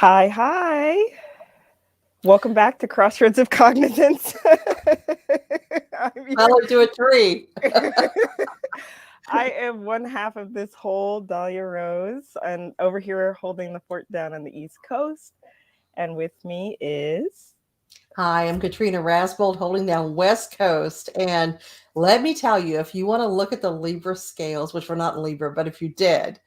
Hi, hi. Welcome back to Crossroads of Cognizance. I'm Fell into a tree. I am one half of this whole Dahlia Rose, and over here holding the fort down on the East Coast. And with me is. Hi, I'm Katrina Rasbold holding down West Coast. And let me tell you, if you want to look at the Libra scales, which we're not in Libra, but if you did,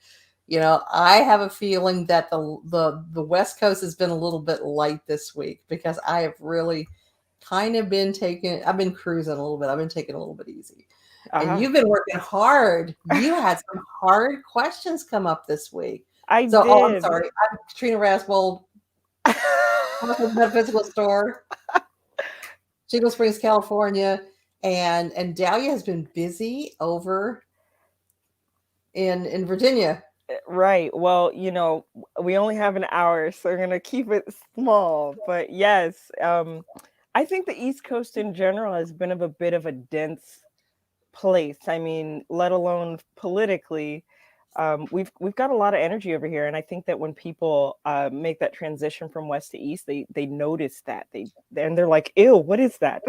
I have a feeling that the West Coast has been a little bit light this week because I have really kind of I've been cruising a little bit. I've been taking a little bit easy. And Ah, you've been working hard. You had some hard questions come up this week. I I'm did. sorry. I'm Katrina Rasbold, Cosmic Metaphysical Store, Shingle Springs, California, and Dahlia has been busy over in Virginia. Right. Well, we only have an hour, so we're going to keep it small. But yes, I think the East Coast in general has been of a bit of a dense place. I mean, let alone politically, we've got a lot of energy over here, and I think that when people make that transition from west to east, they notice that they're like, "Ew, what is that?"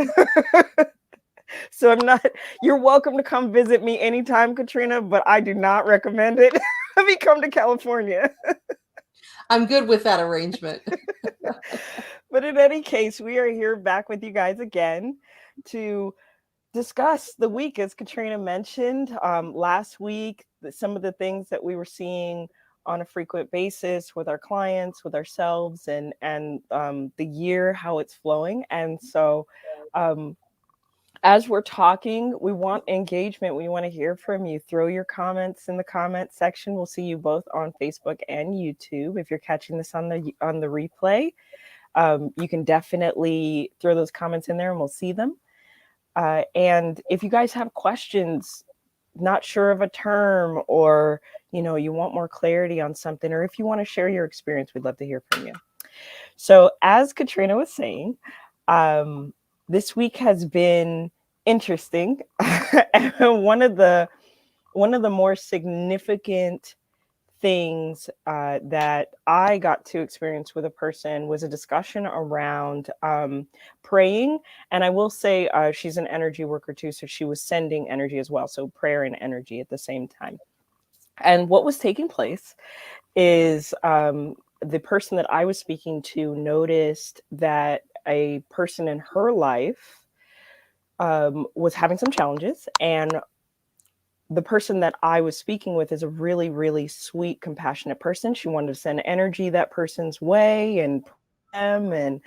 So I'm not. You're welcome to come visit me anytime, Katrina, but I do not recommend it. Let me come to California. I'm good with that arrangement. But in any case, we are here back with you guys again to discuss the week, as Katrina mentioned last week, some of the things that we were seeing on a frequent basis with our clients, with ourselves, and the year, how it's flowing. And so, um, as we're talking, we want engagement. We want to hear from you. Throw your comments in the comment section. We'll see you both on Facebook and YouTube. If you're catching this on the replay, you can definitely throw those comments in there, and we'll see them. And if you guys have questions, not sure of a term, or you want more clarity on something, or if you want to share your experience, we'd love to hear from you. So, as Katrina was saying, um, this week has been interesting. And one of the more significant things that I got to experience with a person was a discussion around praying. And I will say she's an energy worker too. So she was sending energy as well. So prayer and energy at the same time. And what was taking place is the person that I was speaking to noticed that a person in her life was having some challenges. And the person that I was speaking with is a really, really sweet, compassionate person. She wanted to send energy that person's way and them. And,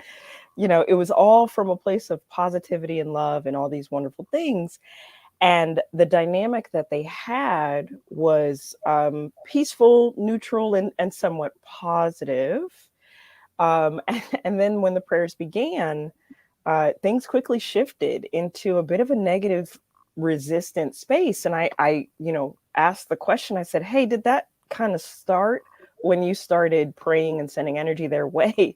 it was all from a place of positivity and love and all these wonderful things. And the dynamic that they had was peaceful, neutral, and somewhat positive. And then when the prayers began, things quickly shifted into a bit of a negative, resistant space. And I asked the question. I said, "Hey, did that kind of start when you started praying and sending energy their way?"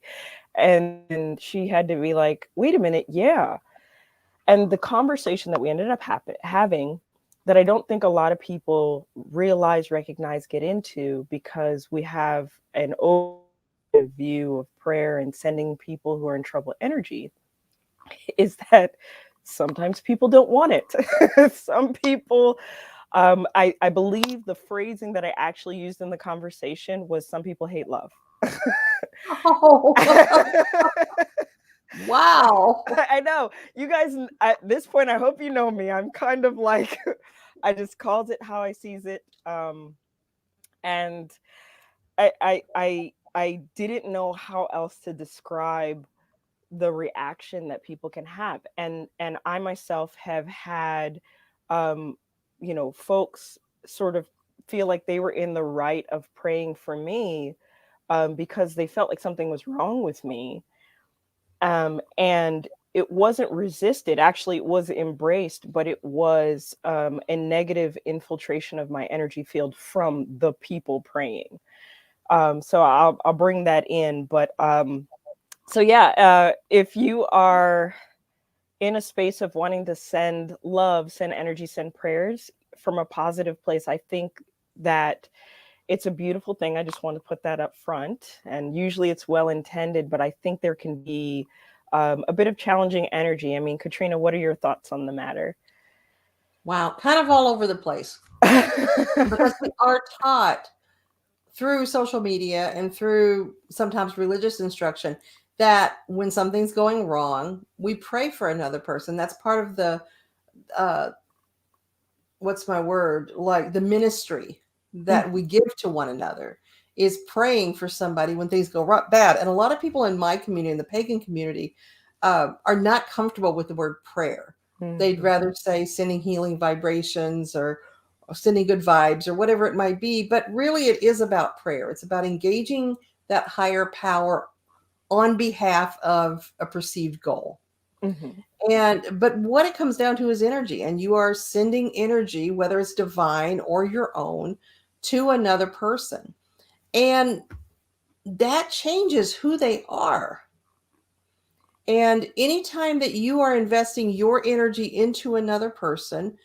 And she had to be like, "Wait a minute, yeah." And the conversation that we ended up having, that I don't think a lot of people realize, recognize, get into, because we have an view of prayer and sending people who are in trouble energy, is that sometimes people don't want it. Some people, I believe the phrasing that I actually used in the conversation was, some people hate love. Oh, wow. I know. You guys, at this point, I hope you know me. I'm kind of like, I just called it how I sees it. And I didn't know how else to describe the reaction that people can have. And I myself have had folks sort of feel like they were in the right of praying for me, because they felt like something was wrong with me. And it wasn't resisted. Actually, it was embraced, but it was a negative infiltration of my energy field from the people praying. So I'll bring that in. But so yeah, if you are in a space of wanting to send love, send energy, send prayers from a positive place, I think that it's a beautiful thing. I just want to put that up front. And usually it's well intended, but I think there can be a bit of challenging energy. I mean, Katrina, what are your thoughts on the matter? Wow, kind of all over the place, because we are taught through social media and through sometimes religious instruction that when something's going wrong, we pray for another person. That's part of the uh, what's my word, like the ministry that we give to one another is praying for somebody when things go bad. And a lot of people in my community, in the pagan community, are not comfortable with the word prayer. They'd Mhm. rather say sending healing vibrations or sending good vibes or whatever it might be. But really, it is about prayer. It's about engaging that higher power on behalf of a perceived goal. Mhm. But what it comes down to is energy, and you are sending energy, whether it's divine or your own, to another person. And that changes who they are. And anytime that you are investing your energy into another person,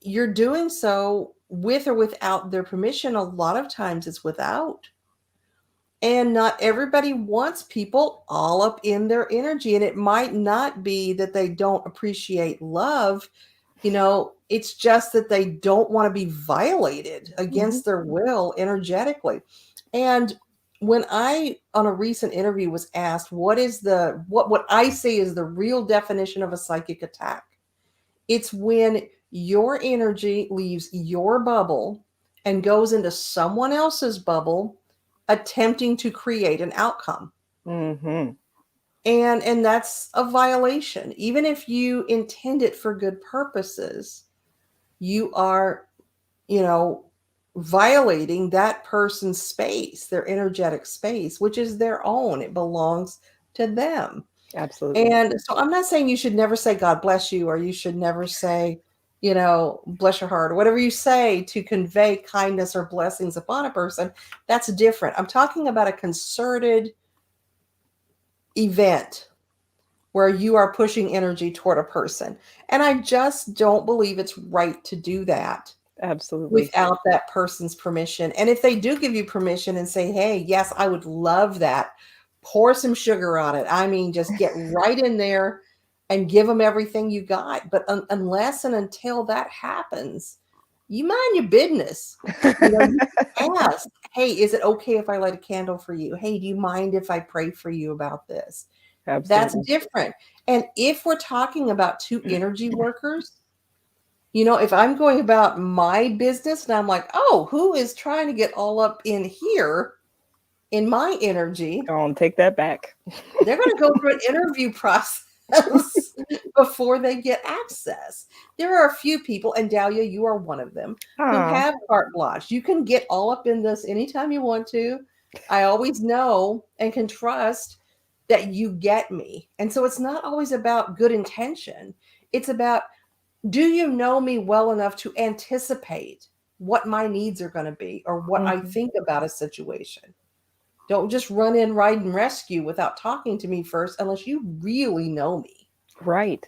you're doing so with or without their permission. A lot of times it's without. And not everybody wants people all up in their energy. And it might not be that they don't appreciate love. It's just that they don't want to be violated Mhm. against their will energetically. And when I, on a recent interview, was asked what I say is the real definition of a psychic attack, it's when your energy leaves your bubble and goes into someone else's bubble, attempting to create an outcome. Mhm. And that's a violation. Even if you intend it for good purposes, you are, you know, violating that person's space, their energetic space, which is their own. It belongs to them. Absolutely. And so I'm not saying you should never say God bless you, or you should never say, bless your heart, or whatever you say to convey kindness or blessings upon a person. That's different. I'm talking about a concerted event where you are pushing energy toward a person. And I just don't believe it's right to do that Absolutely. without that person's permission. And if they do give you permission and say, hey, yes, I would love that, pour some sugar on it. I mean, just get right in there and give them everything you got. But unless and until that happens, you mind your business. You ask, hey, is it okay if I light a candle for you? Hey, do you mind if I pray for you about this? That's Absolutely. different. And if we're talking about two energy workers, if I'm going about my business and I'm like, oh, who is trying to get all up in here in my energy? Go on, take that back. They're going to go through an interview process before they get access. There are a few people, and Dahlia, you are one of them, who Ah, have carte blanche. You can get all up in this anytime you want to. I always know and can trust that you get me. And so it's not always about good intention. It's about, do you know me well enough to anticipate what my needs are going to be or what I mhm. think about a situation? Don't just run in, ride, and rescue without talking to me first, unless you really know me. Right.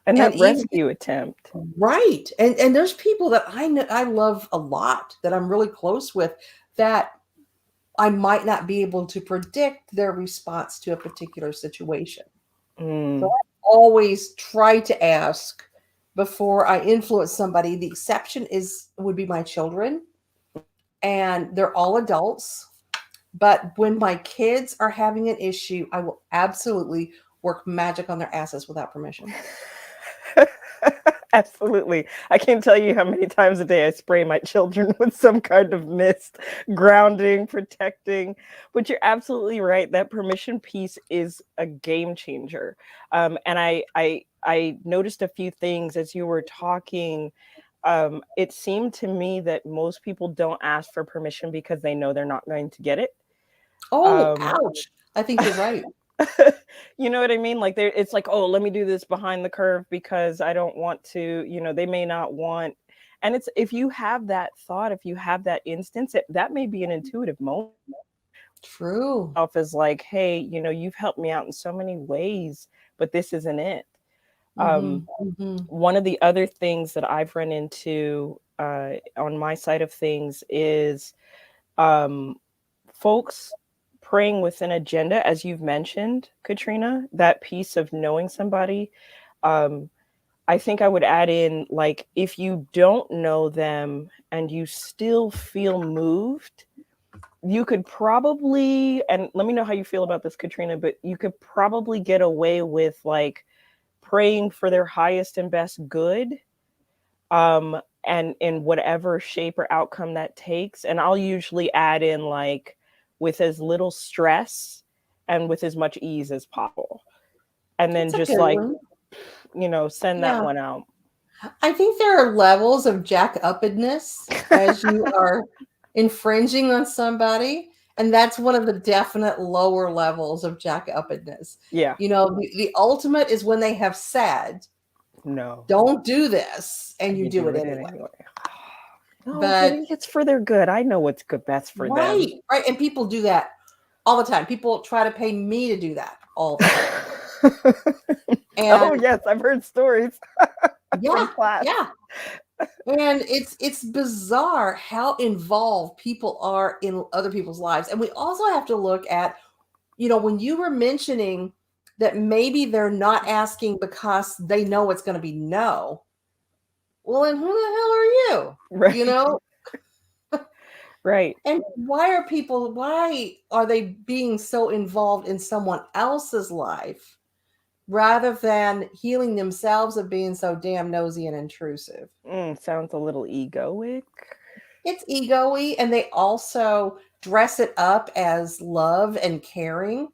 And And that even rescue attempt. right, and there's people that I know, I love a lot, that I'm really close with, that I might not be able to predict their response to a particular situation. So Mm, I always try to ask before I influence somebody. The exception would be my children, and they're all adults. But when my kids are having an issue, I will absolutely work magic on their asses without permission. absolutely. I can't tell you how many times a day I spray my children with some kind of mist, grounding, protecting. But you're absolutely right. That permission piece is a game changer. And I noticed a few things as you were talking. It seemed to me that most people don't ask for permission because they know they're not going to get it. Oh, Um, ouch. I think you're right. you know what I mean? Like it's like, oh, let me do this behind the curve because I don't want to, they may not want. And it's, if you have that thought, if you have that instance, that may be an intuitive moment True. of is like, hey, you've helped me out in so many ways, but this isn't it. Mm-hmm. Um, Mm-hmm. One of the other things that I've run into on my side of things is um, folks praying with an agenda, as you've mentioned, Katrina, that piece of knowing somebody. Um, I think I would add in, like, if you don't know them and you still feel moved, you could probably, and let me know how you feel about this, Katrina, but you could probably get away with like praying for their highest and best good, and in whatever shape or outcome that takes. And I'll usually add in like with as little stress and with as much ease as possible. And then It's a just good like, one. send that Yeah. one out. I think there are levels of jack uppedness as you are infringing on somebody. And that's one of the definite lower levels of jack uppedness. Yeah. The ultimate is when they have said, No. don't do this, and And you you do do it it anyway. anyway. No, but But it's for their good. I know what's good best for them. right, right. And people do that all the time. People try to pay me to do that all the time. Oh And yes, I've heard stories from yeah, class. yeah. And it's bizarre how involved people are in other people's lives. And we also have to look at, when you were mentioning that maybe they're not asking because they know it's going to be no. Well, then who the hell are you? Right. You know? Right. And why are they being so involved in someone else's life rather than healing themselves of being so damn nosy and intrusive? Sounds a little egoic. It's ego-y, and they also dress it up as love and caring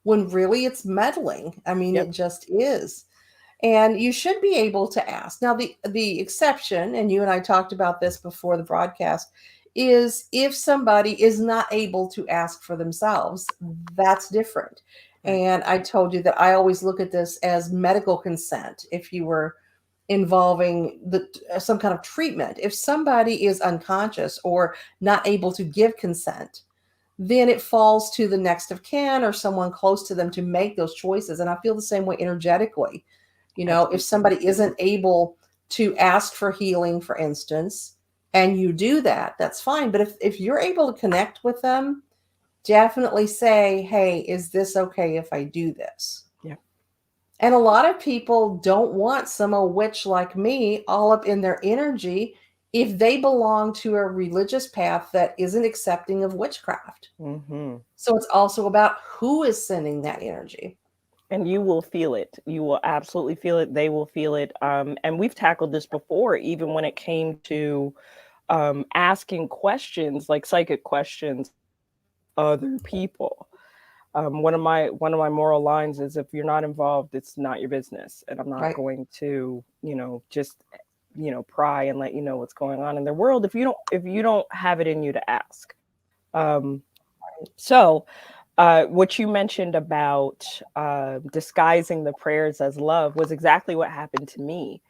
when really it's meddling. I mean, Yep. it just is. And you should be able to ask. Now, the exception, and you and I talked about this before the broadcast, is if somebody is not able to ask for themselves. That's different. Right. And I told you that I always look at this as medical consent. If you were involving some kind of treatment, if somebody is unconscious or not able to give consent, then it falls to the next of kin or someone close to them to make those choices. And I feel the same way energetically. If Absolutely. somebody isn't able to ask for healing, for instance, and you do that, that's fine. But if you're able to connect with them, definitely say, hey, is this okay if I do this? Yeah. And a lot of people don't want some old witch like me all up in their energy if they belong to a religious path that isn't accepting of witchcraft. Mm-hmm. So it's also about who is sending that energy. And you will feel it. You will absolutely feel it. They will feel it. And we've tackled this before, even when it came to asking questions, like psychic questions, other people. One of my moral lines is, if you're not involved, it's not your business, and I'm not Right. going to, just pry and let you know what's going on in their world if you don't have it in you to ask. Um, so, what you mentioned about disguising the prayers as love was exactly what happened to me.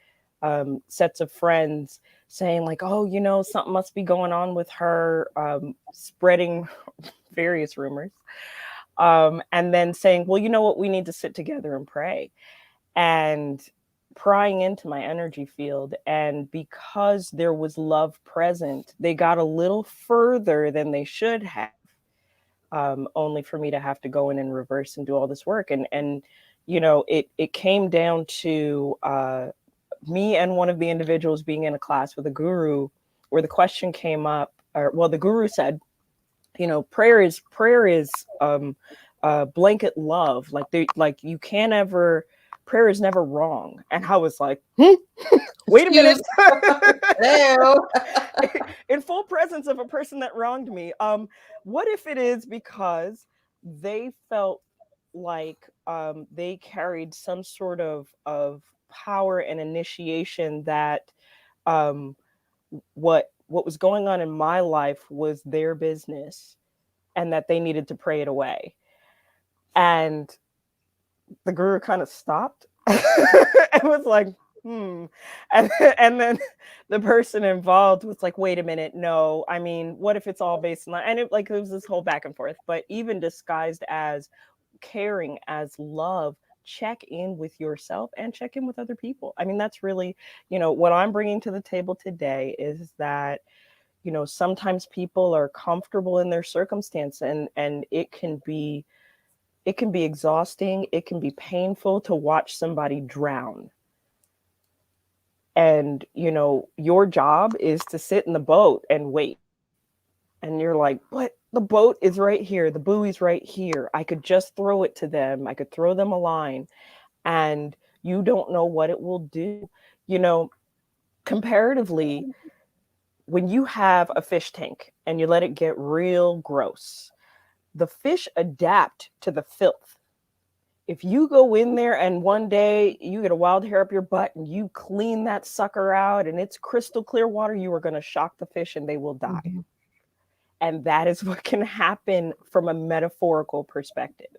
Sets of friends saying like, "Oh, something must be going on with her," spreading various rumors, and then saying, "Well, you know what? We need to sit together and pray." And prying into my energy field, and because there was love present, they got a little further than they should have, only for me to have to go in and reverse and do all this work. And it came down to me and one of the individuals being in a class with a guru, where the question came up, or well, the guru said, prayer is blanket love. Like you can't ever, prayer is never wrong. And I was like, wait a minute. Excuse. Hello. In full presence of a person that wronged me. What if it is because they felt like they carried some sort of power and initiation, that um, what was going on in my life was their business, and that they needed to pray it away. And the guru kind of stopped and was like, and, and then the person involved was like, wait a minute, no, I mean, what if it's all based on, and it was this whole back and forth. But even disguised as caring, as love, check in with yourself and check in with other people. I mean, that's really, what I'm bringing to the table today is that sometimes people are comfortable in their circumstance, and it can be exhausting, it can be painful to watch somebody drown. And your job is to sit in the boat and wait. And you're like, but the boat is right here, the buoy's right here, I could just throw it to them, I could throw them a line. And you don't know what it will do. you know Comparatively, when you have a fish tank and you let it get real gross, the fish adapt to the filth. If you go in there and one day you get a wild hair up your butt and you clean that sucker out and it's crystal clear water, you are going to shock the fish and they will die. Mm-hmm. And that is what can happen from a metaphorical perspective.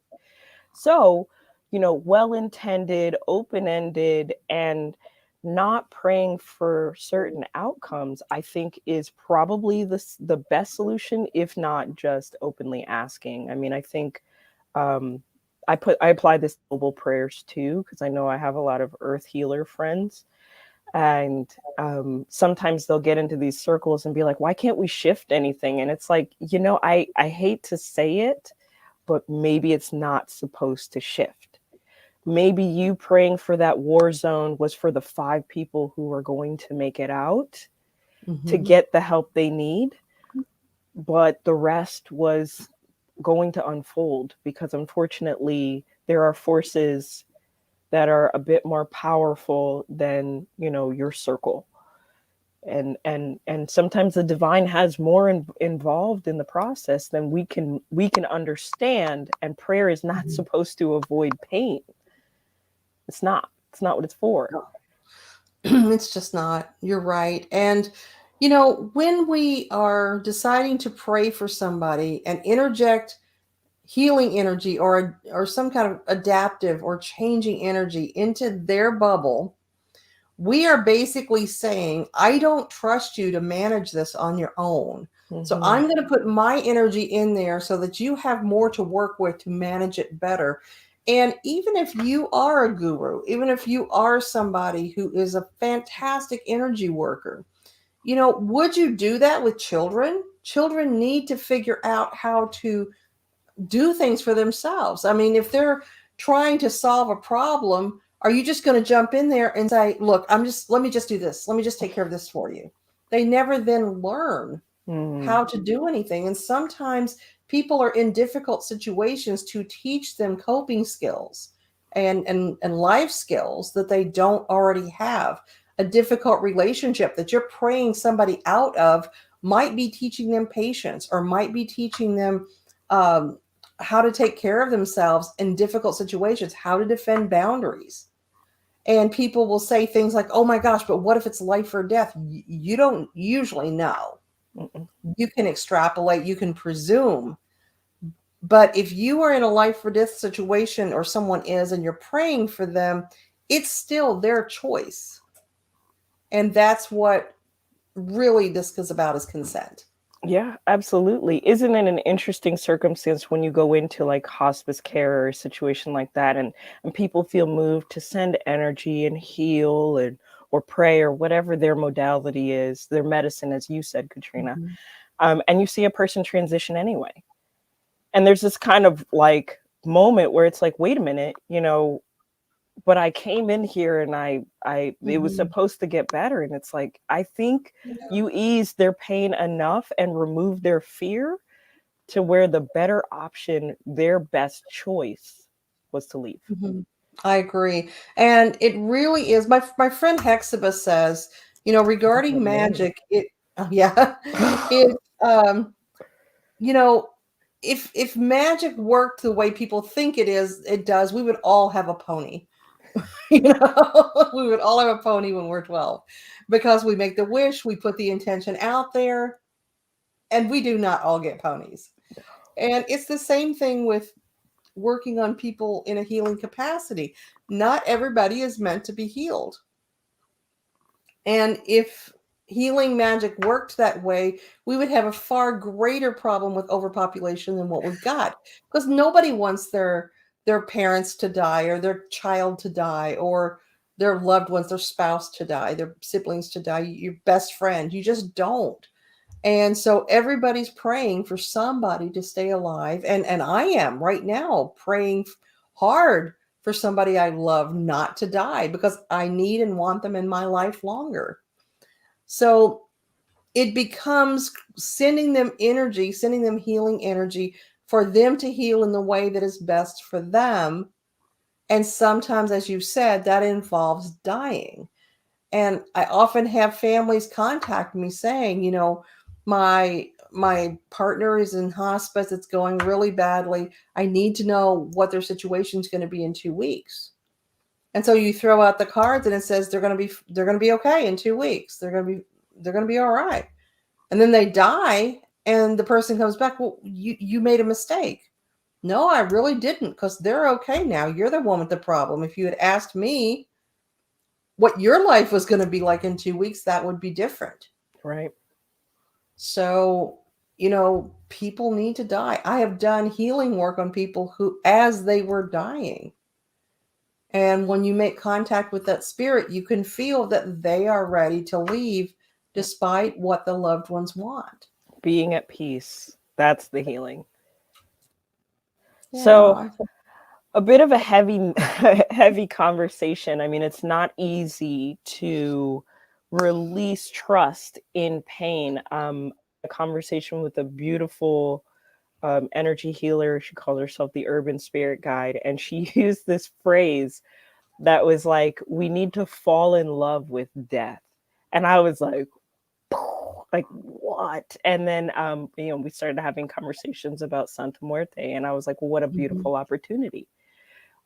So, well intended, open ended, and not praying for certain outcomes, I think is probably the best solution, if not just openly asking. I mean, I think um, I apply this to global prayers too, because I know I have a lot of earth healer friends. And sometimes they'll get into these circles and be like, why can't we shift anything? And it's like, I hate to say it, but maybe it's not supposed to shift. Maybe you praying for that war zone was for the 5 people who are going to make it out to Mm-hmm. get the help they need, but the rest was going to unfold because unfortunately there are forces that are a bit more powerful than, your circle. And sometimes the divine has more involved in the process than we can understand, and prayer is not Mm-hmm. supposed to avoid pain. It's not what it's for. It's just not. You're right. And, when we are deciding to pray for somebody and interject healing energy or some kind of adaptive or changing energy into their bubble, we are basically saying, I don't trust you to manage this on your own. So Mm-hmm. I'm going to put my energy in there so that you have more to work with to manage it better. And even if you are a guru, even if you are somebody who is a fantastic energy worker, would you do that with children? Children need to figure out how to do things for themselves. I mean, if they're trying to solve a problem, are you just going to jump in there and say, look, let me just do this. Let me just take care of this for you. They never then learn Mm-hmm. how to do anything. And sometimes people are in difficult situations to teach them coping skills and life skills that they don't already have. A difficult relationship that you're praying somebody out of might be teaching them patience or might be teaching them um, how to take care of themselves in difficult situations, how to defend boundaries. And people will say things like, oh my gosh, but what if it's life or death? You don't usually know. Mm-mm. You can extrapolate, you can presume. But if you are in a life or death situation or someone is and you're praying for them, it's still their choice. And that's what really this is about, is consent. Yeah, absolutely. Isn't it an interesting circumstance when you go into like hospice care or a situation like that, and people feel moved to send energy and heal and or pray or whatever their modality is, their medicine, as you said, Katrina. Mhm. And you see a person transition anyway. And there's this kind of like moment where it's like, wait a minute, but I came in here and it was Mhm. supposed to get better. And it's like, I think Yeah. you ease their pain enough and remove their fear to where the better option, their best choice, was to leave. Mhm. I agree. And it really is. My friend Hexaba says, That's a good regarding name. magic, yeah, it, um, you know, if magic worked the way people think it does, we would all have a pony. We would all have a pony when we're 12 because we make the wish, we put the intention out there, and we do not all get ponies. And it's the same thing with working on people in a healing capacity. Not everybody is meant to be healed. And if healing magic worked that way, we would have a far greater problem with overpopulation than what we've got. Because nobody wants their parents to die or their child to die or their loved ones, their spouse to die, their siblings to die, your best friend. You just don't. And so everybody's praying for somebody to stay alive. And I am right now praying hard for somebody I love not to die, because I need and want them in my life longer. So it becomes sending them energy, sending them healing energy for them to heal in the way that is best for them. And sometimes, as you said, that involves dying. And I often have families contact me saying, my partner is in hospice, it's going really badly. I need to know what their situation is going to be in 2 weeks. And so you throw out the cards and it says they're going to be okay in 2 weeks. They're going to be all right. And then they die, and the person comes back, well, you made a mistake. No, I really didn't, because they're okay now. You're the one with the problem. If you had asked me what your life was going to be like in 2 weeks, that would be different. Right. So, people need to die. I have done healing work on people who, as they were dying, and when you make contact with that spirit, you can feel that they are ready to leave despite what the loved ones want. Being at peace. That's the healing. So, Yeah. a bit of a heavy heavy conversation. I mean, it's not easy to release trust in pain. A conversation with a beautiful energy healer. She called herself the Urban Spirit Guide, and she used this phrase that was like, "We need to fall in love with death," and I was like what? And then we started having conversations about Santa Muerte, and I was like, well, what a Mhm. beautiful opportunity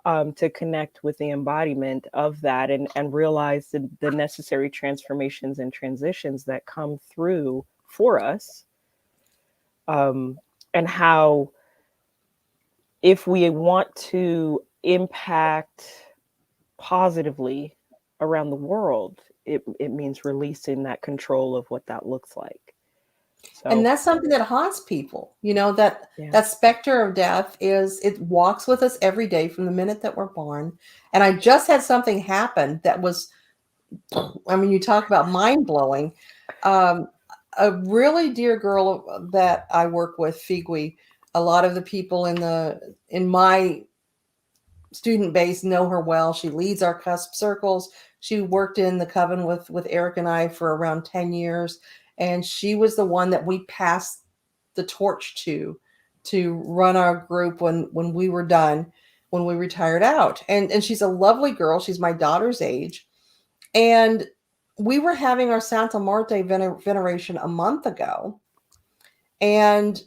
to connect with the embodiment of that, and realize the necessary transformations and transitions that come through for us, um, and how, if we want to impact positively around the world, it means releasing that control of what that looks like. And So, that's something that haunts people. That yeah. that specter of death it walks with us every day from the minute that we're born. And I just had something happen that was, I mean, you talk about mind blowing. Um, a really dear girl that I work with, Figui, a lot of the people in my student base know her well. She leads our cusp circles. She worked in the coven with Eric and I for around 10 years. And she was the one that we passed the torch to run our group when we were done, when we retired out. And she's a lovely girl. She's my daughter's age. And we were having our Santa Muerte veneration a month ago. And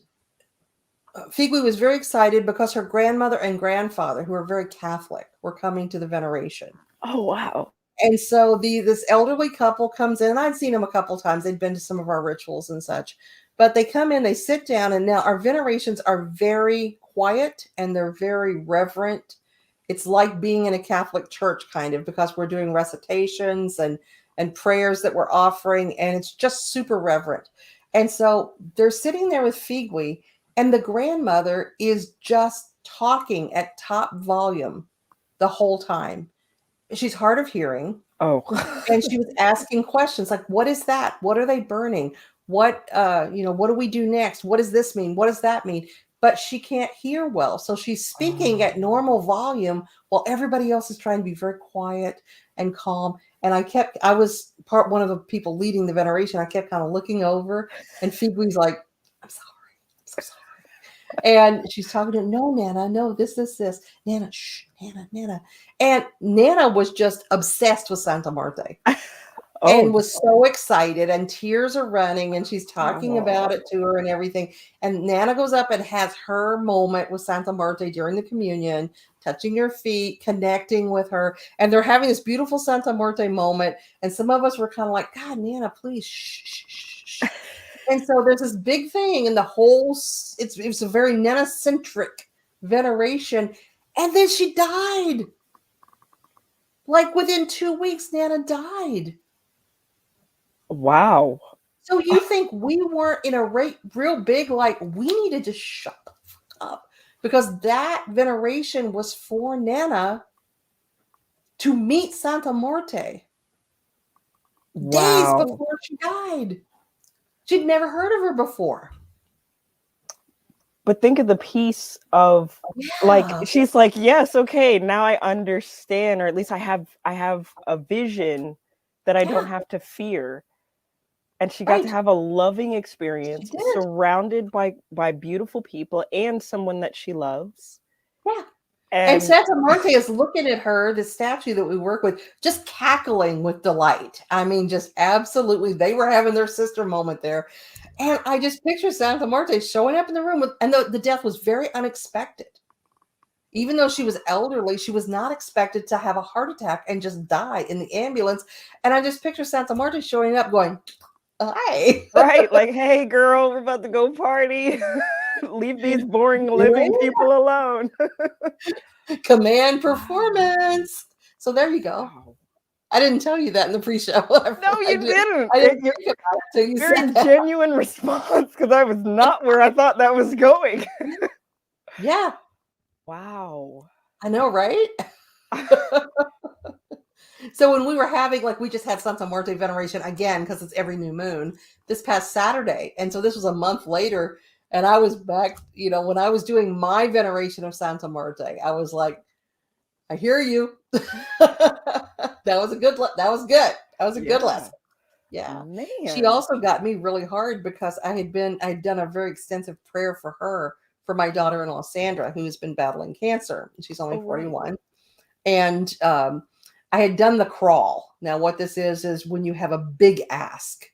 Figui was very excited because her grandmother and grandfather, who are very Catholic, were coming to the veneration. Oh, wow. And so this elderly couple comes in. I'd seen them a couple times. They'd been to some of our rituals and such. But they come in, they sit down, and now our venerations are very quiet and they're very reverent. It's like being in a Catholic church, kind of, because we're doing recitations and prayers that we're offering, and it's just super reverent. And so they're sitting there with Figui, and the grandmother is just talking at top volume the whole time. She's hard of hearing, Oh. and she was asking questions like, what is that? What are they burning? What do we do next? What does this mean? What does that mean? But she can't hear well, so she's speaking at normal volume while everybody else is trying to be very quiet and calm. And I was one of the people leading the veneration. I kept kind of looking over, and Figui's like, I'm sorry, I'm so sorry. And she's talking to, no, Nana, no, this. Nana, shh, Nana. And Nana was just obsessed with Santa Muerte and Oh. was so excited, and tears are running, and she's talking Oh. about it to her and everything. And Nana goes up and has her moment with Santa Muerte during the communion, touching her feet, connecting with her. And they're having this beautiful Santa Muerte moment. And some of us were kind of like, God, Nana, please, shh, shh, shh, shh. And so there's this big thing, and it's a very Nana-centric veneration. And then she died. Like within 2 weeks, Nana died. Wow. So you think we weren't in a real big, like, we needed to shut the fuck up, because that veneration was for Nana to meet Santa Muerte days Wow. before she died. She'd never heard of her before. But think of the piece of, like, Yeah, she's like, yes, okay, now I understand, or at least I have a vision that I don't yeah, have to fear. And she got to right. have a loving She experience did. surrounded by beautiful people and someone that she loves. Yeah. And And Santa Muerte is looking at her, the statue that we work with, just cackling with delight. I mean, just absolutely, they were having their sister moment there. And I just picture Santa Muerte showing up in the room with, and the death was very unexpected. Even though she was elderly, she was not expected to have a heart attack and just die in the ambulance. And I just picture Santa Muerte showing up going, hi. right, like, hey girl, we're about to go party. Leave these boring living people alone. Command Wow. performance. So there you go. Wow. I didn't tell you that in the pre-show. No, I you didn't. didn't. I didn't You're think about it until you said very that. genuine response, because I was not where I thought that was going. Yeah, Wow. I know, right? So when we were having, like, we just had Santa Muerte veneration again because it's every new moon this past Saturday, and so this was a month later, and I was back. When I was doing my veneration of Santa Muerte, I was like, I hear you. That was a good. That was good. That was a good Yeah. lesson. Yeah. She Man. also got me really hard because I'd done a very extensive prayer for her, for my daughter-in-law, Sandra, who has been battling cancer. She's only Oh, right. 41. And I had done the crawl. Now, what this is when you have a big ask,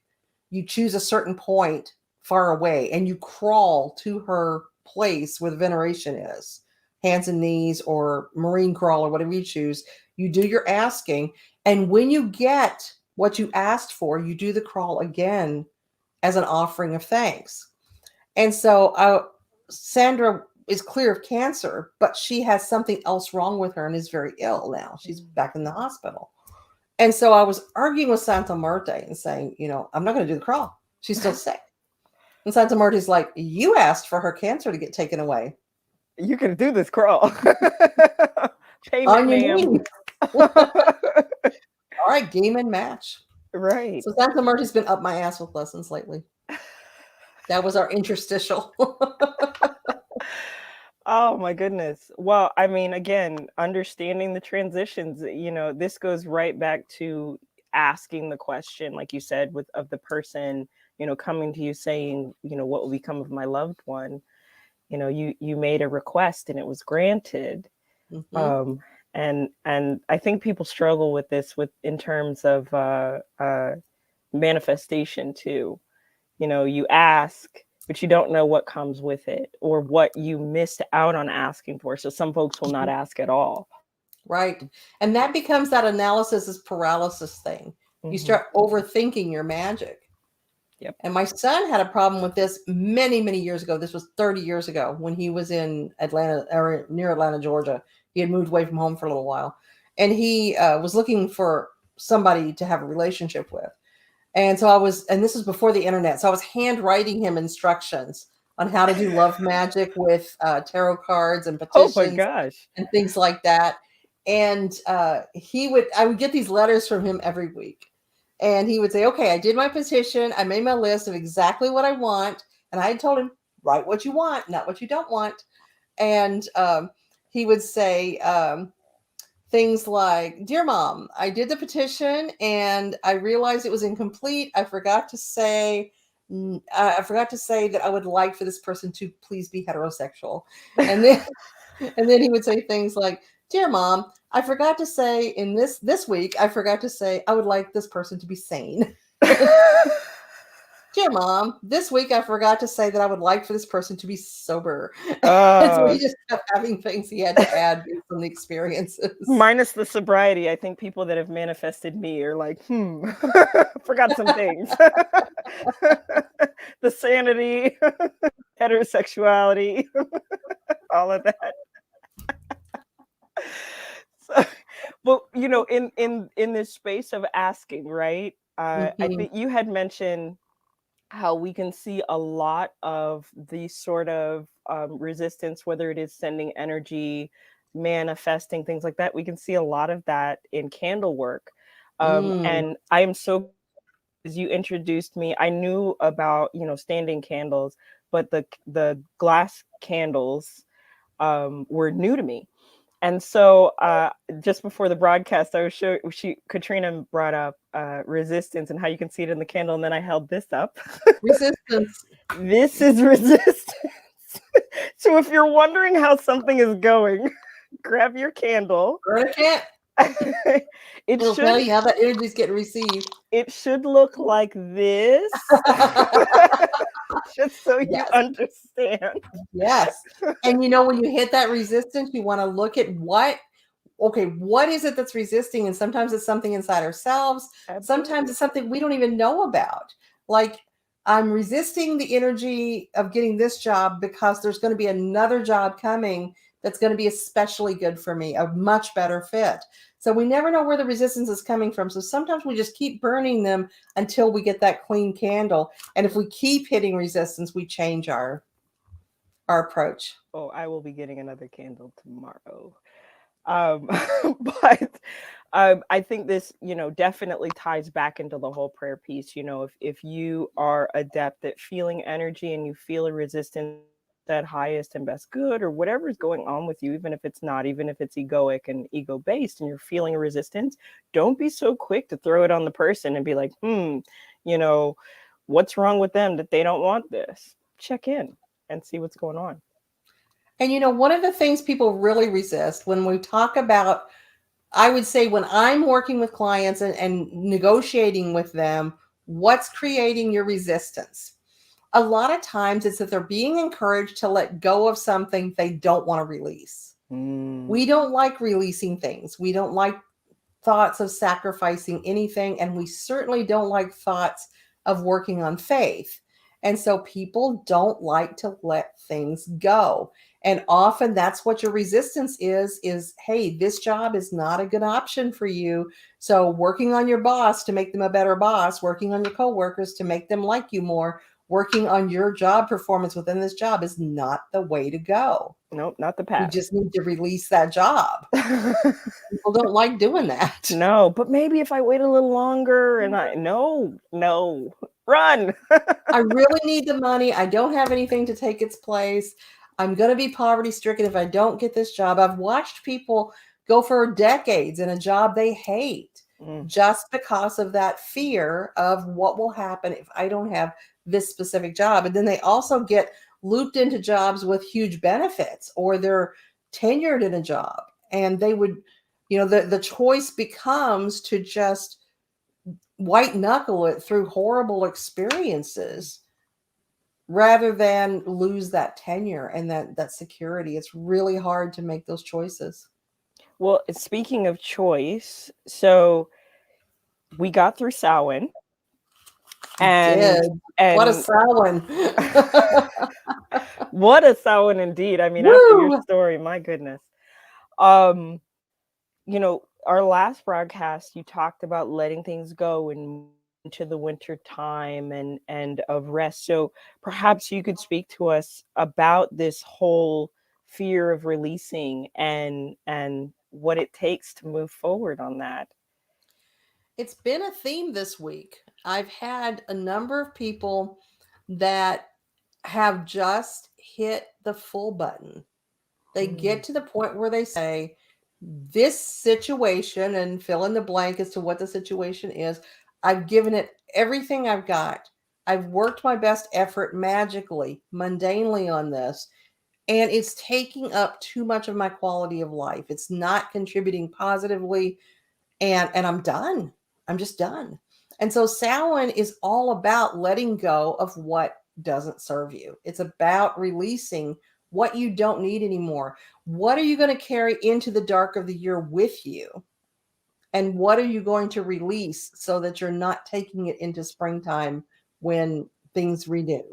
you choose a certain point far away and you crawl to her place where the veneration is, hands and knees or marine crawl or whatever you choose. You do your asking. And when you get what you asked for, you do the crawl again as an offering of thanks. And so Sandra is clear of cancer, but she has something else wrong with her and is very ill now. She's back in the hospital. And so I was arguing with Santa Muerte and saying, I'm not going to do the crawl. She's still sick. And Santa Muerte's like, you asked for her cancer to get taken away. You can do this crawl. Payment, On your ma'am. knees. All right, game and match. Right. So Santa Muerte's been up my ass with lessons lately. That was our interstitial. Oh my goodness. Well, I mean, again, understanding the transitions, this goes right back to asking the question, like you said, with of the person, coming to you saying, what will become of my loved one? You made a request and it was granted. Mm-hmm. And I think people struggle with this in terms of manifestation too. You ask, but you don't know what comes with it or what you missed out on asking for. So some folks will not ask at all. Right. And that becomes that analysis is paralysis thing. You Mm-hmm. start overthinking your magic. Yep. And my son had a problem with this many, many years ago. This was 30 years ago when he was in Atlanta, or near Atlanta, Georgia. He had moved away from home for a little while. And he was looking for somebody to have a relationship with. And so and this was before the internet. So I was handwriting him instructions on how to do love magic with tarot cards and Oh my petitions gosh. and things like that. And I would get these letters from him every week. And he would say, okay, I did my petition. I made my list of exactly what I want. And I had told him, write what you want, not what you don't want. And he would say, things like, dear mom, I did the petition and I realized it was incomplete. I forgot to say that I would like for this person to please be heterosexual. And then and then he would say things like, dear mom, I forgot to say in this week, I forgot to say I would like this person to be sane. Dear mom, this week I forgot to say that I would like for this person to be sober. And so uh, he just kept having things he had to add based on the experiences. Minus the sobriety, I think people that have manifested me are like, forgot some things. The sanity, heterosexuality, all of that. So, well, in this space of asking, right? I Mhm. think you had mentioned how we can see a lot of the sort of resistance, whether it is sending energy, manifesting, things like that. We can see a lot of that in candle work. Mm. And I am so you introduced me, I knew about, standing candles, but the glass candles were new to me. And so just before the broadcast, I was Katrina brought up resistance and how you can see it in the candle, and then I held this up. Resistance. This is resistance. So if you're wondering how something is going, grab your candle. Burn a cat. it It'll should tell you how that energy is getting received. it should look like this. Just so you Yes. understand. Yes. And when you hit that resistance, you want to look at what is it that's resisting? And sometimes it's something inside ourselves. Absolutely. Sometimes it's something we don't even know about. Like, I'm resisting the energy of getting this job because there's going to be another job coming that's going to be especially good for me, a much better fit. So we never know where the resistance is coming from. So sometimes we just keep burning them until we get that clean candle. And if we keep hitting resistance, we change our approach. Oh, I will be getting another candle tomorrow. Um, but I think this, definitely ties back into the whole prayer piece. If you are adept at feeling energy and you feel a resistance at highest and best good, or whatever is going on with you, even if it's egoic and ego based, and you're feeling a resistance, don't be so quick to throw it on the person and be like, you know, what's wrong with them that they don't want this? Check in and see what's going on. And one of the things people really resist when we talk about, I would say, when I'm working with clients and negotiating with them, what's creating your resistance? A lot of times it's that they're being encouraged to let go of something they don't want to release. We don't like releasing things. We don't like thoughts of sacrificing anything. And we certainly don't like thoughts of working on faith. And so people don't like to let things go. And often that's what your resistance is, hey, this job is not a good option for you. So working on your boss to make them a better boss, working on your coworkers to make them like you more, working on your job performance within this job is not the way to go. Nope, not the We path. just need to release that job. People don't like doing that. No, but maybe if I wait a little longer and no, run. I really need the money. I don't have anything to take its place. I'm going to be poverty stricken if I don't get this job. I've watched people go for decades in a job they hate just because of that fear of what will happen if I don't have this specific job. And then they also get looped into jobs with huge benefits, or they're tenured in a job, and they would, the choice becomes to just white knuckle it through horrible experiences rather than lose that tenure and that security. It's really hard to make those choices. Well, speaking of choice, so we got through Samhain, and What a Samhain. What a Samhain indeed. I mean, Woo! after your story, my goodness. Our last broadcast, you talked about letting things go and into the winter time and of rest. So perhaps you could speak to us about this whole fear of releasing and what it takes to move forward on that. It's been a theme this week. I've had a number of people that have just hit the full button. They get to the point where they say, this situation, and fill in the blank as to what the situation is, I've given it everything I've got. I've worked my best effort magically, mundanely on this, and it's taking up too much of my quality of life. It's not contributing positively, and I'm done. I'm just done. And so Samhain is all about letting go of what doesn't serve you. It's about releasing what you don't need anymore. What are you going to carry into the dark of the year with you? And what are you going to release so that you're not taking it into springtime when things renew?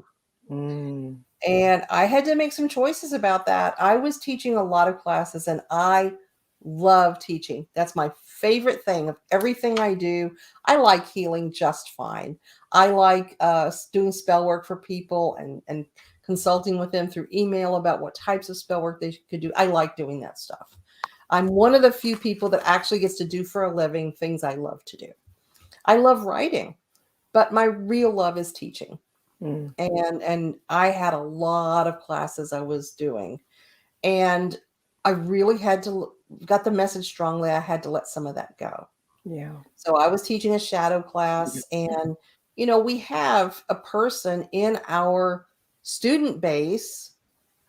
And I had to make some choices about that. I was teaching a lot of classes, and I love teaching. That's my favorite thing of everything I do. I like healing just fine. I like doing spell work for people and consulting with them through email about what types of spell work they could do. I like doing that stuff. I'm one of the few people that actually gets to do for a living things I love to do. I love writing. but my real love is teaching. Mm, And I had a lot of classes I was doing, and I really had to got the message strongly. I had to let some of that go. yeah. So I was teaching a shadow class, and we have a person in our student base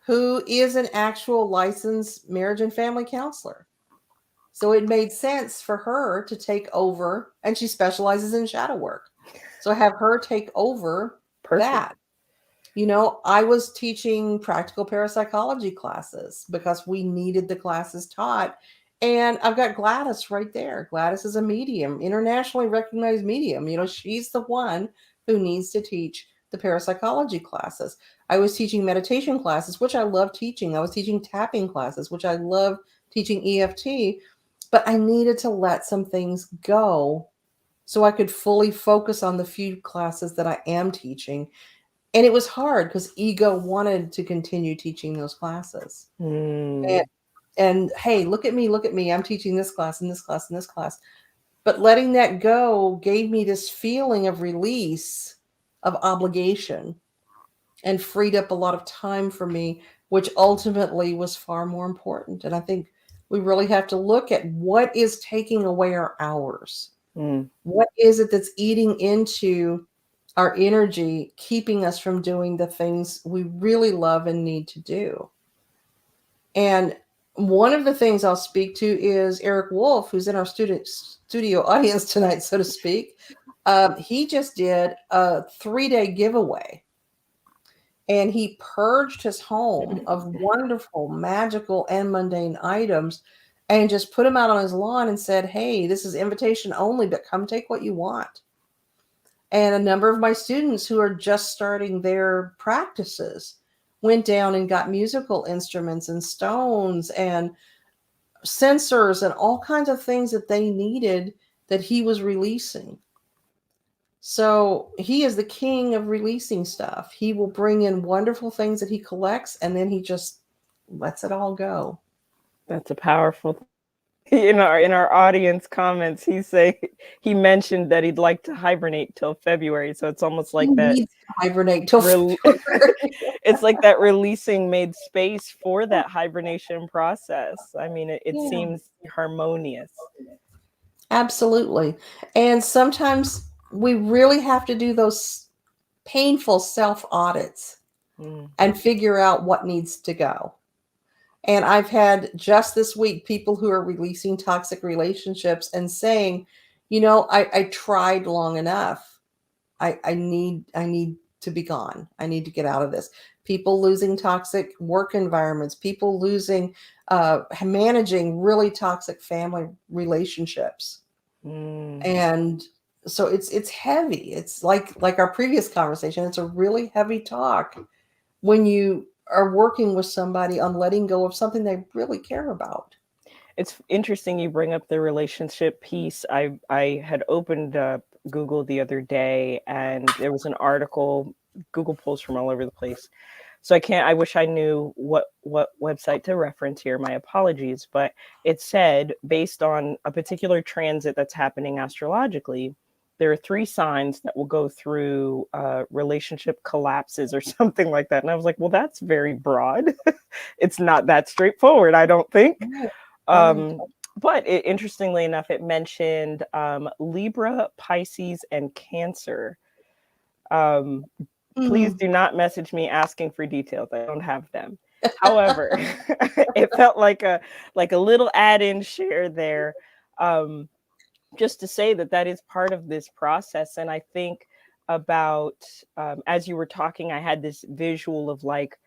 who is an actual licensed marriage and family counselor. So it made sense for her to take over, and she specializes in shadow work. So have her take over Perfect. that. I was teaching practical parapsychology classes because we needed the classes taught. And I've got Gladys right there. Gladys is a medium, internationally recognized medium. She's the one who needs to teach the parapsychology classes. I was teaching meditation classes, which I love teaching. I was teaching tapping classes, which I love teaching EFT. But I needed to let some things go so I could fully focus on the few classes that I am teaching. And it was hard because ego wanted to continue teaching those classes. And, Mm, and hey, look at me. I'm teaching this class and this class and this class. But letting that go gave me this feeling of release, of obligation, and freed up a lot of time for me, which ultimately was far more important. And I think we really have to look at what is taking away our hours. mm. What is it that's eating into our energy, keeping us from doing the things we really love and need to do? And one of the things I'll speak to is Eric Wolf, who's in our studio audience tonight, so to speak. He just did a 3-day giveaway, and he purged his home of wonderful, magical, and mundane items and just put them out on his lawn and said, "Hey, this is invitation only, but come take what you want." And a number of my students who are just starting their practices went down and got musical instruments and stones and sensors and all kinds of things that they needed that he was releasing. So he is the king of releasing stuff. He will bring in wonderful things that he collects, and then he just lets it all go. That's a powerful in our audience comments, he mentioned that he'd like to hibernate till February. So it's almost He like that needs to hibernate till re- February. it's like that releasing made space for that hibernation process. I mean, it Yeah, seems harmonious. absolutely. And sometimes we really have to do those painful self audits Mm, and figure out what needs to go. And I've had just this week people who are releasing toxic relationships and saying, I tried long enough. I need to be gone. I need to get out of this. People losing toxic work environments, people losing managing really toxic family relationships. mm. And so it's heavy. It's like our previous conversation. It's a really heavy talk when you are working with somebody on letting go of something they really care about. It's interesting you bring up the relationship piece. I had opened up Google the other day, and there was an article. Google pulls from all over the place, so I wish I knew what website to reference here. My apologies, but it said, based on a particular transit that's happening astrologically, there are 3 signs that will go through relationship collapses or something like that. And I was like, well, that's very broad. It's not that straightforward, I don't think. Right, right. um, but interestingly enough, it mentioned Libra, Pisces, and Cancer. um, Please Mm, do not message me asking for details. I don't have them. However, it felt like a little add-in share there, um, just to say that that is part of this process. And I think about, as you were talking, I had this visual of, like,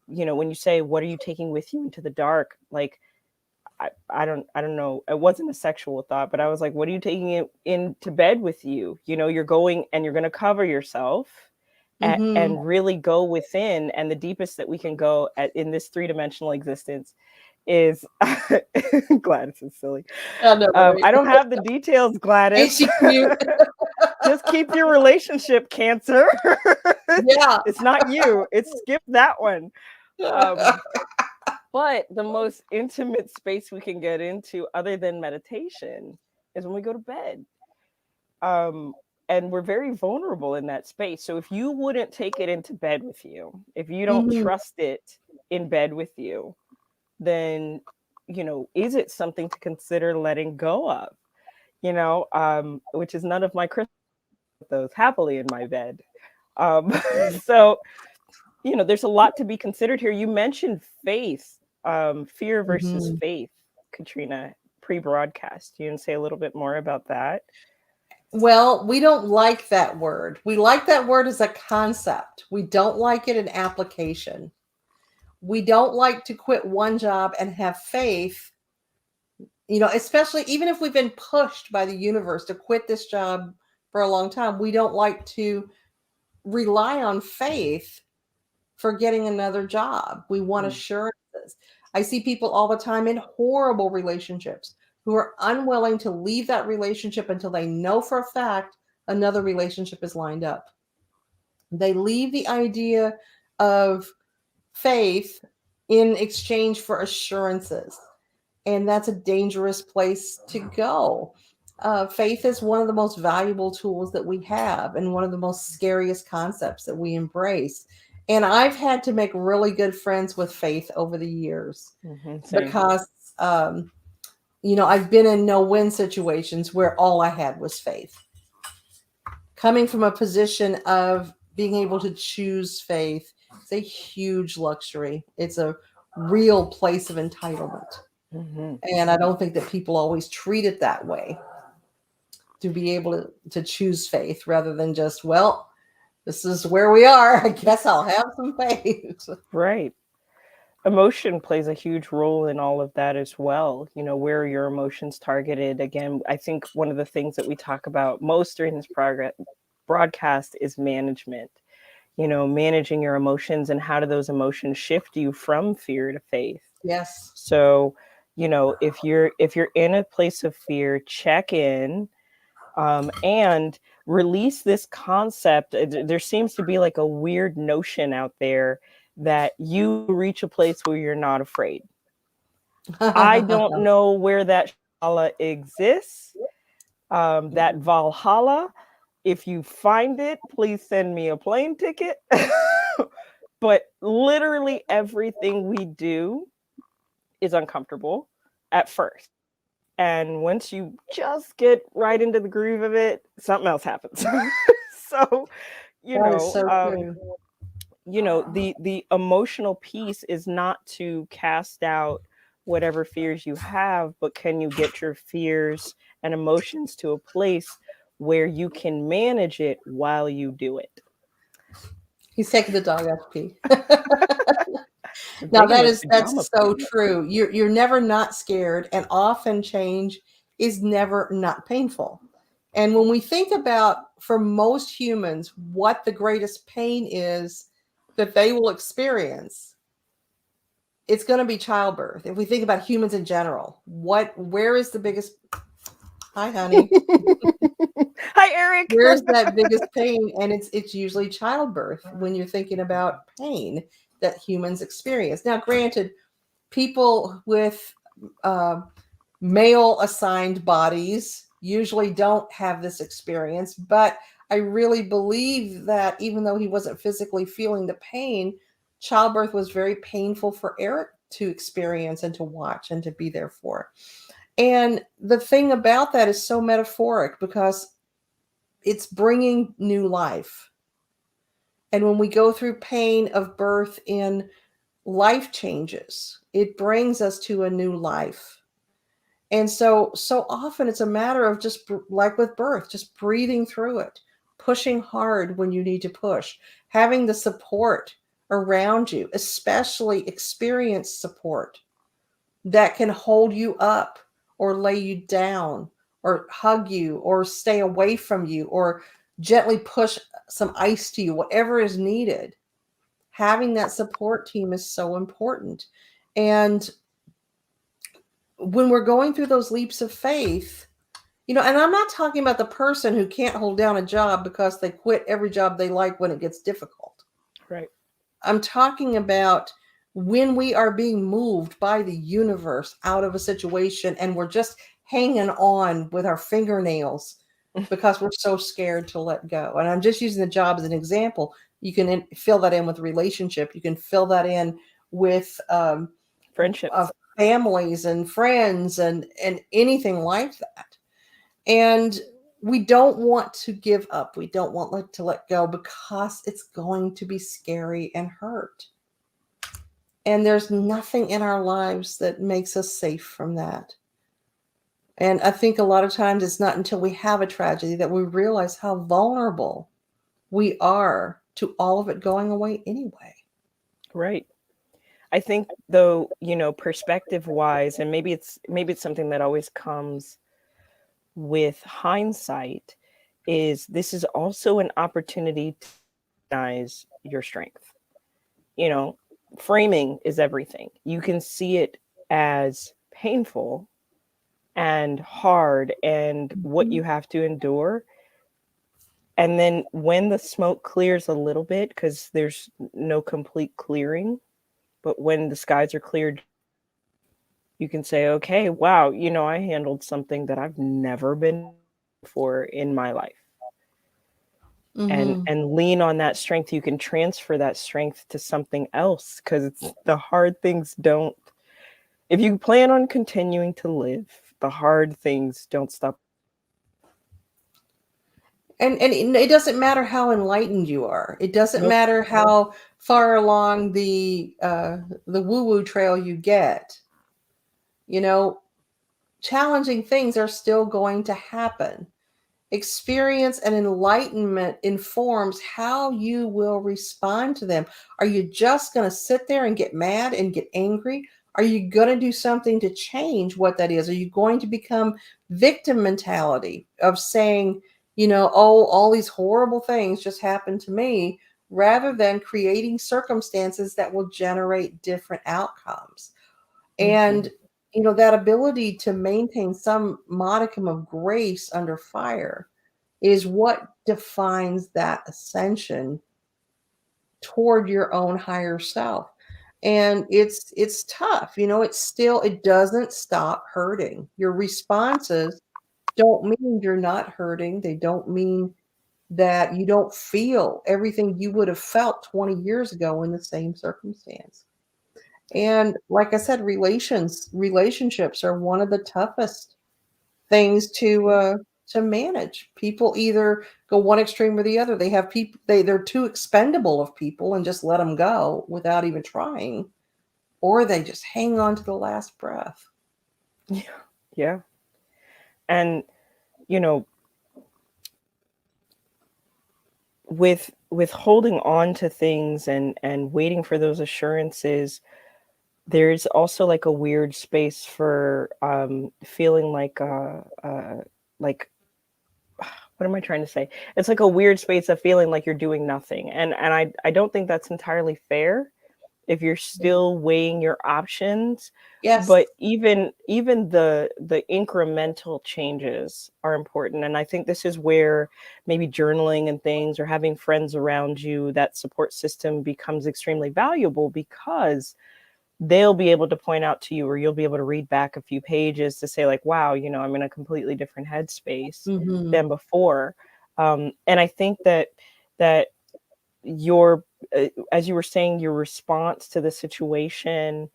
when you say, "What are you taking with you into the dark?" Like, I don't know. It wasn't a sexual thought, but I was like, what are you taking it into bed with you? You're going and you're going to cover yourself, mm-hmm. and really go within. And the deepest that we can go in this 3-dimensional existence is Gladys is silly. I know, right? I don't have the details, Ain't Gladys. she cute? Just keep your relationship, Cancer. Yeah. It's not you. It's skip that one. Um, but the most intimate space we can get into, other than meditation, is when we go to bed. Um, and we're very vulnerable in that space. So if you wouldn't take it into bed with you, if you don't Mhm. trust it in bed with you, then, is it something to consider letting go of? Which is none of my Christmas with those happily in my bed. So, there's a lot to be considered here. You mentioned faith, fear versus Mhm. faith, Katrina, pre-broadcast. You can say a little bit more about that? Well, we don't like that word. We like that word as a concept. We don't like it in application. We don't like to quit one job and have faith, especially even if we've been pushed by the universe to quit this job for a long time. We don't like to rely on faith for getting another job. We want Mm. assurances. I see people all the time in horrible relationships who are unwilling to leave that relationship until they know for a fact another relationship is lined up. They leave the idea of faith in exchange for assurances. And that's a dangerous place to go. Faith is one of the most valuable tools that we have and one of the most scariest concepts that we embrace. And I've had to make really good friends with faith over the years Same. because, I've been in no win situations where all I had was faith. Coming from a position of being able to choose faith, it's a huge luxury. It's a real place of entitlement. Hmm. And I don't think that people always treat it that way, to be able to choose faith rather than just, well, this is where we are. I guess I'll have some faith. Right. Emotion plays a huge role in all of that as well. Where are your emotions targeted? Again, I think one of the things that we talk about most during this broadcast is management. Managing your emotions, and how do those emotions shift you from fear to faith? Yes. So, if you're in a place of fear, check in, and release this concept. There seems to be like a weird notion out there that you reach a place where you're not afraid. I don't know where that Shala exists, that Valhalla. If you find it, please send me a plane ticket. But literally everything we do is uncomfortable at first. And once you just get right into the groove of it, something else happens. So, you That is know, so um, true. the emotional piece is not to cast out whatever fears you have, but can you get your fears and emotions to a place where you can manage it while you do it? He's taking the dog out to pee. I'm Now taking that his is pajama that's so pee. true. You're never not scared, and often change is never not painful. And when we think about, for most humans, what the greatest pain is that they will experience, it's going to be childbirth. If we think about humans in general, where is the biggest, hi honey, Hi, Eric. where's that biggest pain? And it's usually childbirth when you're thinking about pain that humans experience. Now, granted, people with uh, male assigned bodies usually don't have this experience, but I really believe that even though he wasn't physically feeling the pain, childbirth was very painful for Eric to experience and to watch and to be there for. And the thing about that is so metaphoric because it's bringing new life. And when we go through pain of birth in life changes, it brings us to a new life. And so often it's a matter of just like with birth, just breathing through it, pushing hard when you need to push, having the support around you, especially experienced support that can hold you up or lay you down or hug you or stay away from you or gently push some ice to you, whatever is needed. Having that support team is so important. And when we're going through those leaps of faith, and I'm not talking about the person who can't hold down a job because they quit every job they like when it gets difficult. Right. I'm talking about when we are being moved by the universe out of a situation and we're just hanging on with our fingernails because we're so scared to let go. And I'm just using the job as an example. You can fill that in with relationship. You can fill that in with Friendships. families and friends and anything like that. And we don't want to give up. We don't want to let go because it's going to be scary and hurt. And there's nothing in our lives that makes us safe from that. And I think a lot of times it's not until we have a tragedy that we realize how vulnerable we are to all of it going away anyway. Right. I think though, perspective wise, and maybe it's something that always comes with hindsight, is this is also an opportunity to recognize your strength. You know, framing is everything. You can see it as painful and hard and what you have to endure. And then when the smoke clears a little bit, because there's no complete clearing, but when the skies are cleared, you can say, okay, wow, I handled something that I've never been before in my life. and Mm-hmm. and lean on that strength. You can transfer that strength to something else, because it's the hard things don't, if you plan on continuing to live, the hard things don't stop. And it doesn't matter how enlightened you are. It doesn't Nope. matter how far along the woo woo trail you get. You know, challenging things are still going to happen. Experience and enlightenment informs how you will respond to them. Are you just going to sit there and get mad and get angry? Are you going to do something to change what that is? Are you going to become victim mentality of saying, oh, all these horrible things just happened to me, rather than creating circumstances that will generate different outcomes? Mm-hmm. And that ability to maintain some modicum of grace under fire is what defines that ascension toward your own higher self. And it's tough. It doesn't stop hurting. Your responses don't mean you're not hurting. They don't mean that you don't feel everything you would have felt 20 years ago in the same circumstance. And like I said, relationships are one of the toughest things to manage. People either go one extreme or the other. They have people they're too expendable of people and just let them go without even trying, or they just hang on to the last breath. Yeah. Yeah. And you know with holding on to things and waiting for those assurances, there's also like a weird space for feeling like what am I trying to say? It's like a weird space of feeling like you're doing nothing. And I don't think that's entirely fair if you're still weighing your options. Yes. But even the incremental changes are important. And I think this is where maybe journaling and things, or having friends around you, that support system becomes extremely valuable, because they'll be able to point out to you, or you'll be able to read back a few pages to say like, wow, I'm in a completely different headspace Mm-hmm. than before. And I think that your as you were saying, your response to the situation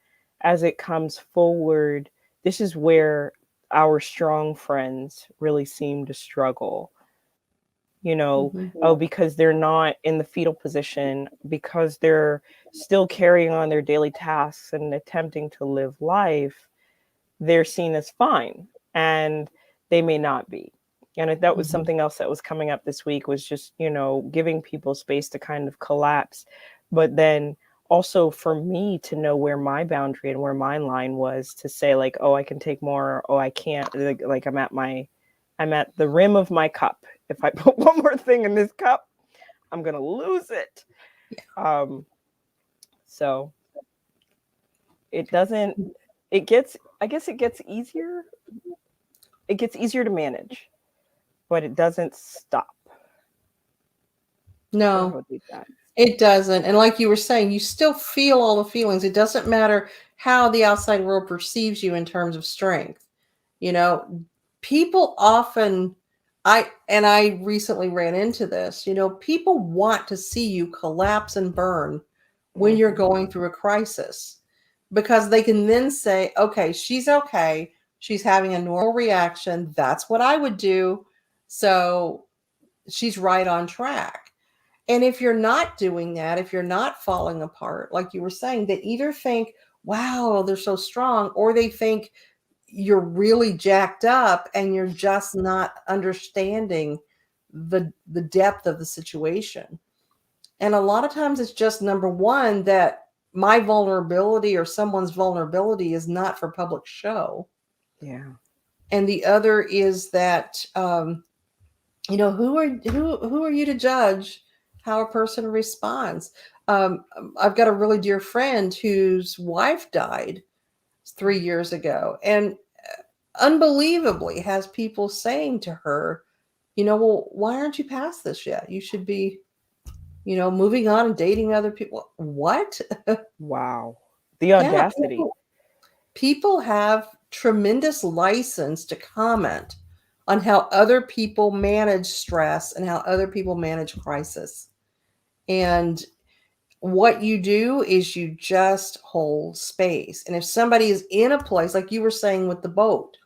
as it comes forward, this is where our strong friends really seem to struggle. Mm-hmm. Oh, because they're not in the fetal position, because they're still carrying on their daily tasks and attempting to live life, they're seen as fine, and they may not be. And that was Mm-hmm. something else that was coming up this week, was just, giving people space to kind of collapse. But then also for me to know where my boundary and where my line was, to say like, oh, I can take more, or, oh, I can't, like I'm at the rim of my cup. If I put one more thing in this cup, I'm gonna lose it. Um, so it doesn't. It gets. I guess it gets easier. It gets easier to manage, but it doesn't stop. So I No, would leave that. it doesn't. And like you were saying, you still feel all the feelings. It doesn't matter how the outside world perceives you in terms of strength. You know, people often I recently ran into this. People want to see you collapse and burn when you're Hmm. going through a crisis, because they can then say, okay, she's okay. She's having a normal reaction. That's what I would do. So she's right on track. And if you're not doing that, if you're not falling apart, like you were saying, they either think, wow, they're so strong, or they think you're really jacked up and you're just not understanding the depth of the situation. And a lot of times it's just, number one, that my vulnerability or someone's vulnerability is not for public show. Yeah. And the other is that, who are you to judge how a person responds? Um, I've got a really dear friend whose wife died 3 years ago, and unbelievably has people saying to her, well, why aren't you past this yet? You should be, moving on and dating other people. What? Wow. The Yeah, audacity. people have tremendous license to comment on how other people manage stress and how other people manage crisis. And what you do is you just hold space. And if somebody is in a place, like you were saying with the boat,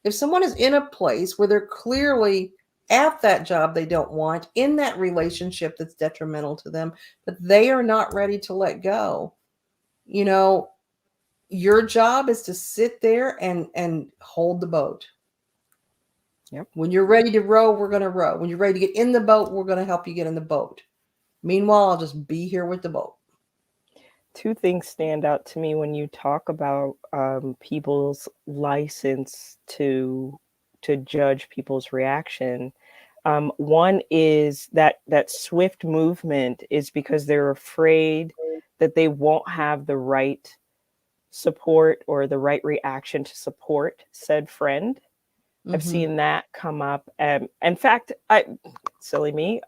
if someone is in a place where they're clearly at that job they don't want, in that relationship that's detrimental to them, but they are not ready to let go, you know, your job is to sit there and hold the boat. Yep. When you're ready to row, we're going to row. When you're ready to get in the boat, we're going to help you get in the boat. Meanwhile, I'll just be here with the boat. Two things stand out to me when you talk about people's license to judge people's reaction. One is that swift movement is because they're afraid that they won't have the right support or the right reaction to support said friend. I've Mm-hmm. seen that come up. In fact, silly me,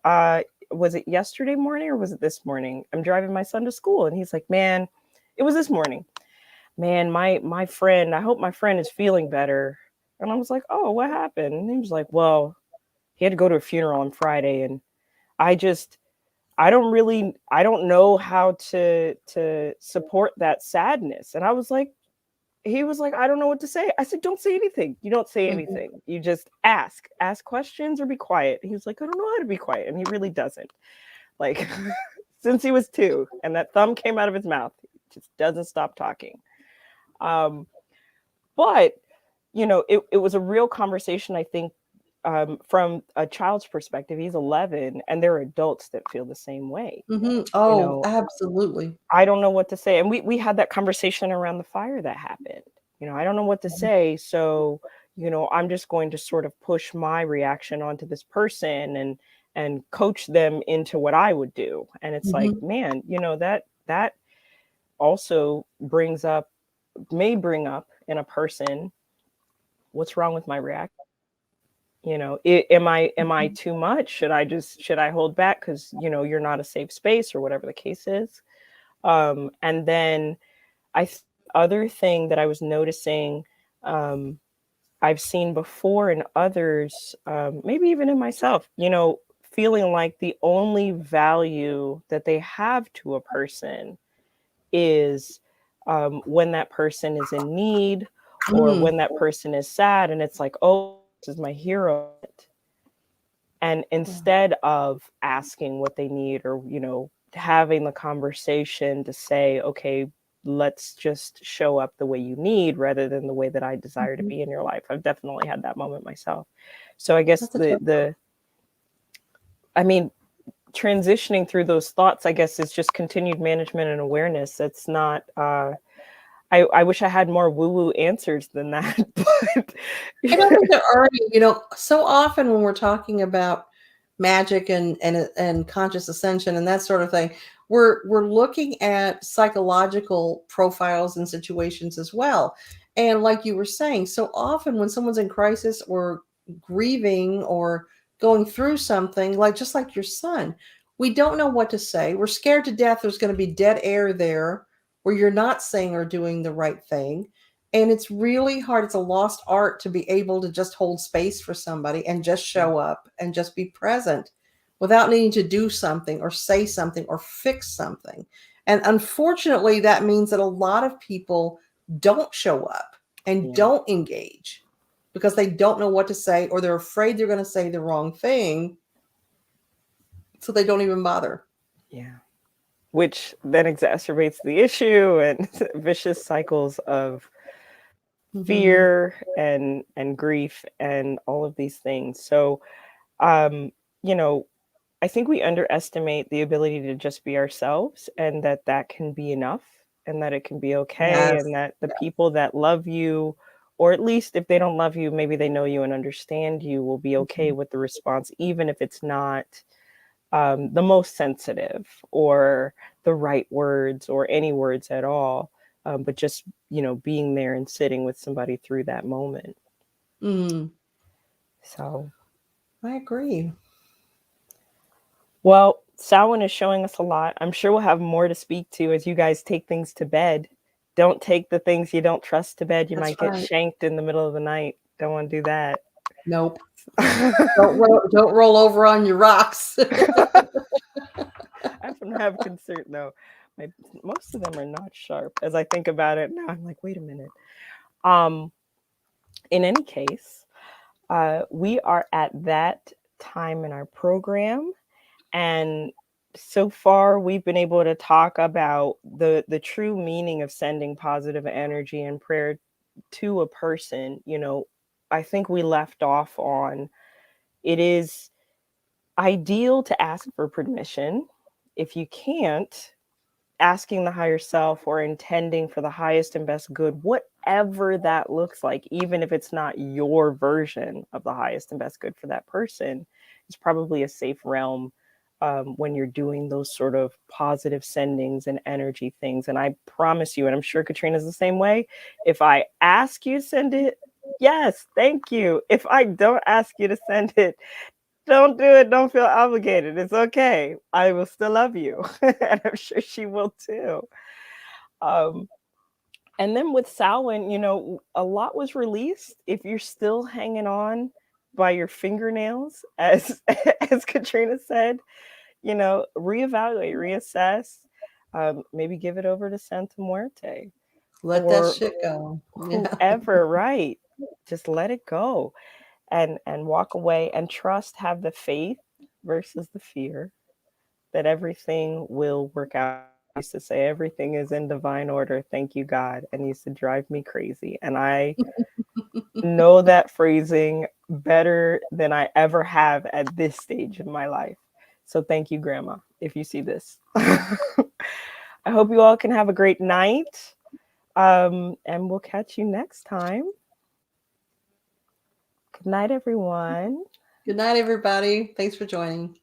was it yesterday morning or was it this morning? I'm driving my son to school, and he's like, "Man, it was this morning. Man, my friend. I hope my friend is feeling better." And I was like, "Oh, what happened?" And he was like, "Well, he had to go to a funeral on Friday, and I just." I don't know how to support that sadness. And I was like, he was like, I don't know what to say. I said, don't say anything. You don't say Mm-hmm. anything. You just ask questions or be quiet. He was like, I don't know how to be quiet. And he really doesn't. Like, since he was 2 and that thumb came out of his mouth, he just doesn't stop talking. Um, but, it was a real conversation, I think, from a child's perspective. He's 11 and there are adults that feel the same way. Mm-hmm. You Oh, know, absolutely. I don't know what to say. And we had that conversation around the fire that happened. I don't know what to say. So, I'm just going to sort of push my reaction onto this person and coach them into what I would do. And it's like, Mm-hmm. man, that also may bring up in a person, what's wrong with my reaction? Am I Mm-hmm. too much? Should I hold back because you're not a safe space or whatever the case is? And then the other thing that I was noticing, um, I've seen before in others, maybe even in myself, feeling like the only value that they have to a person is when that person is in need or Mm-hmm. when that person is sad. And it's like, oh, this is my hero. And instead of asking what they need or having the conversation to say, okay, let's just show up the way you need rather than the way that I desire to Mm-hmm. be in your life. I've definitely had that moment myself. So I guess That's a tough. the I mean, transitioning through those thoughts, I guess, is just continued management and awareness. It's not I wish I had more woo-woo answers than that. But I don't think there are any, so often when we're talking about magic and conscious ascension and that sort of thing, we're looking at psychological profiles and situations as well. And like you were saying, so often when someone's in crisis or grieving or going through something, like just like your son, we don't know what to say. We're scared to death there's going to be dead air there where you're not saying or doing the right thing. And it's really hard. It's a lost art to be able to just hold space for somebody and just Yeah. show up and just be present without needing to do something or say something or fix something. And unfortunately, that means that a lot of people don't show up and Yeah. don't engage because they don't know what to say, or they're afraid they're going to say the wrong thing. So they don't even bother. Yeah. Which then exacerbates the issue and vicious cycles of Hmm. fear and grief and all of these things. So, um, you know, I think we underestimate the ability to just be ourselves, and that that can be enough, and that it can be okay, Yes. and that the people that love you, or at least if they don't love you, maybe they know you and understand you, will be okay Mhm. with the response, even if it's not the most sensitive or the right words or any words at all. But just, being there and sitting with somebody through that moment. Mm, So, I agree. well, Samhain is showing us a lot. I'm sure we'll have more to speak to as you guys take things to bed. Don't take the things you don't trust to bed. You That's might get right. shanked in the middle of the night. Don't want to do that. Nope. Don't roll over on your rocks. I often have concern though. My, most of them are not sharp. As I think about it now, I'm like, wait a minute. Um, in any case, we are at that time in our program, and so far we've been able to talk about the true meaning of sending positive energy and prayer to a person. I think we left off on, it is ideal to ask for permission. If you can't, asking the higher self or intending for the highest and best good, whatever that looks like, even if it's not your version of the highest and best good for that person, is probably a safe realm when you're doing those sort of positive sendings and energy things. And I promise you, and I'm sure Katrina's the same way, if I ask you to send it, yes, thank you. If I don't ask you to send it, don't do it. Don't feel obligated. It's okay. I will still love you. And I'm sure she will too. Um, and then with Samhain, a lot was released. If you're still hanging on by your fingernails, as as Katrina said, reevaluate, reassess, maybe give it over to Santa Muerte Let that or shit go. Yeah. whoever, right? Just let it go and walk away and trust, have the faith versus the fear that everything will work out. I used to say everything is in divine order. Thank you, God. And it used to drive me crazy. And I know that phrasing better than I ever have at this stage in my life. So thank you, Grandma, if you see this. I hope you all can have a great night. And we'll catch you next time. Good night, everyone. Good night, everybody. Thanks for joining.